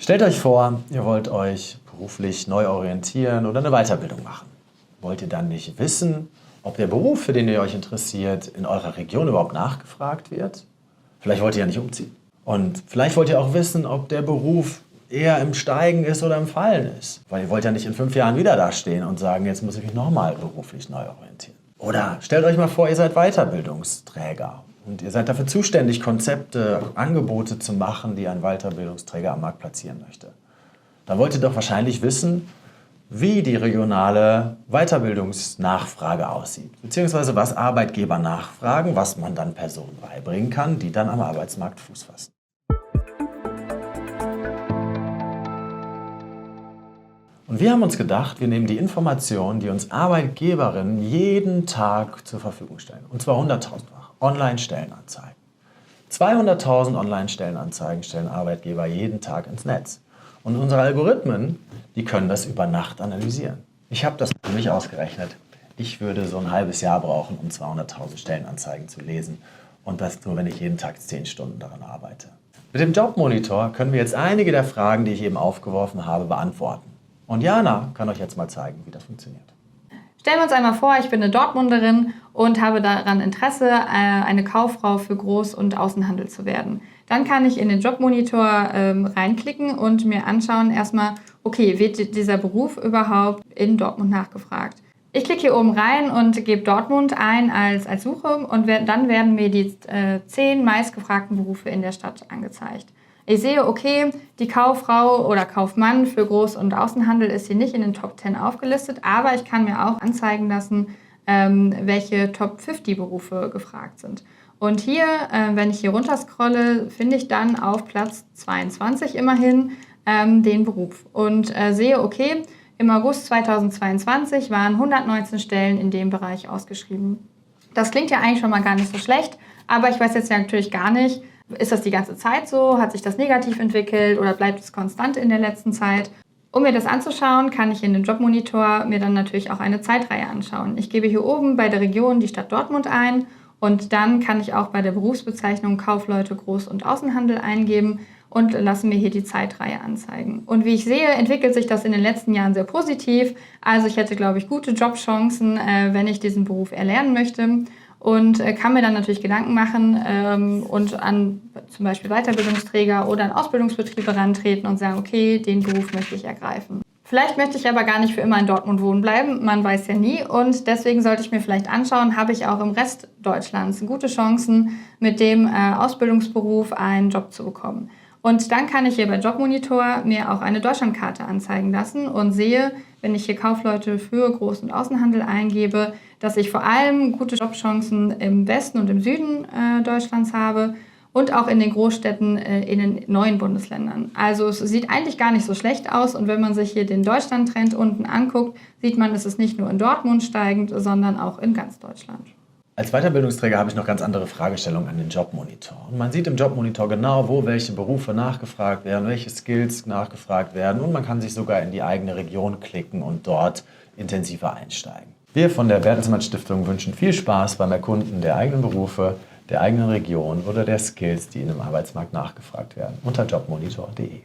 Stellt euch vor, ihr wollt euch beruflich neu orientieren oder eine Weiterbildung machen. Wollt ihr dann nicht wissen, ob der Beruf, für den ihr euch interessiert, in eurer Region überhaupt nachgefragt wird? Vielleicht wollt ihr ja nicht umziehen. Und vielleicht wollt ihr auch wissen, ob der Beruf eher im Steigen ist oder im Fallen ist. Weil ihr wollt ja nicht in 5 Jahren wieder dastehen und sagen, jetzt muss ich mich nochmal beruflich neu orientieren. Oder stellt euch mal vor, ihr seid Weiterbildungsträger und ihr seid dafür zuständig, Konzepte, Angebote zu machen, die ein Weiterbildungsträger am Markt platzieren möchte. Dann wollt ihr doch wahrscheinlich wissen, wie die regionale Weiterbildungsnachfrage aussieht, beziehungsweise was Arbeitgeber nachfragen, was man dann Personen beibringen kann, die dann am Arbeitsmarkt Fuß fassen. Und wir haben uns gedacht, wir nehmen die Informationen, die uns Arbeitgeberinnen jeden Tag zur Verfügung stellen, und zwar 100.000-fach, Online-Stellenanzeigen. 200.000 Online-Stellenanzeigen stellen Arbeitgeber jeden Tag ins Netz. Und unsere Algorithmen, die können das über Nacht analysieren. Ich habe das für mich ausgerechnet. Ich würde so ein halbes Jahr brauchen, um 200.000 Stellenanzeigen zu lesen. Und das nur, wenn ich jeden Tag 10 Stunden daran arbeite. Mit dem Jobmonitor können wir jetzt einige der Fragen, die ich eben aufgeworfen habe, beantworten. Und Jana kann euch jetzt mal zeigen, wie das funktioniert. Stellen wir uns einmal vor, ich bin eine Dortmunderin und habe daran Interesse, eine Kauffrau für Groß- und Außenhandel zu werden. Dann kann ich in den Jobmonitor reinklicken und mir anschauen erstmal, okay, wird dieser Beruf überhaupt in Dortmund nachgefragt? Ich klicke hier oben rein und gebe Dortmund ein als Suche und dann werden mir die 10 meistgefragten Berufe in der Stadt angezeigt. Ich sehe, okay, die Kauffrau oder Kaufmann für Groß- und Außenhandel ist hier nicht in den Top 10 aufgelistet, aber ich kann mir auch anzeigen lassen, welche Top 50 Berufe gefragt sind. Und hier, wenn ich hier runterscrolle, finde ich dann auf Platz 22 immerhin den Beruf und sehe, okay, im August 2022 waren 119 Stellen in dem Bereich ausgeschrieben. Das klingt ja eigentlich schon mal gar nicht so schlecht, aber ich weiß jetzt ja natürlich gar nicht, ist das die ganze Zeit so? Hat sich das negativ entwickelt oder bleibt es konstant in der letzten Zeit? Um mir das anzuschauen, kann ich in den Jobmonitor mir dann natürlich auch eine Zeitreihe anschauen. Ich gebe hier oben bei der Region die Stadt Dortmund ein und dann kann ich auch bei der Berufsbezeichnung Kaufleute Groß- und Außenhandel eingeben und lasse mir hier die Zeitreihe anzeigen. Und wie ich sehe, entwickelt sich das in den letzten Jahren sehr positiv. Also ich hätte, glaube ich, gute Jobchancen, wenn ich diesen Beruf erlernen möchte. Und kann mir dann natürlich Gedanken machen und an zum Beispiel Weiterbildungsträger oder an Ausbildungsbetriebe rantreten und sagen, okay, den Beruf möchte ich ergreifen. Vielleicht möchte ich aber gar nicht für immer in Dortmund wohnen bleiben, man weiß ja nie. Und deswegen sollte ich mir vielleicht anschauen, habe ich auch im Rest Deutschlands gute Chancen, mit dem Ausbildungsberuf einen Job zu bekommen. Und dann kann ich hier bei Jobmonitor mir auch eine Deutschlandkarte anzeigen lassen und sehe, wenn ich hier Kaufleute für Groß- und Außenhandel eingebe, dass ich vor allem gute Jobchancen im Westen und im Süden Deutschlands habe und auch in den Großstädten in den neuen Bundesländern. Also es sieht eigentlich gar nicht so schlecht aus und wenn man sich hier den Deutschland-Trend unten anguckt, sieht man, es ist nicht nur in Dortmund steigend, sondern auch in ganz Deutschland. Als Weiterbildungsträger habe ich noch ganz andere Fragestellungen an den Jobmonitor. Und man sieht im Jobmonitor genau, wo welche Berufe nachgefragt werden, welche Skills nachgefragt werden und man kann sich sogar in die eigene Region klicken und dort intensiver einsteigen. Wir von der Bertelsmann Stiftung wünschen viel Spaß beim Erkunden der eigenen Berufe, der eigenen Region oder der Skills, die in dem Arbeitsmarkt nachgefragt werden, unter jobmonitor.de.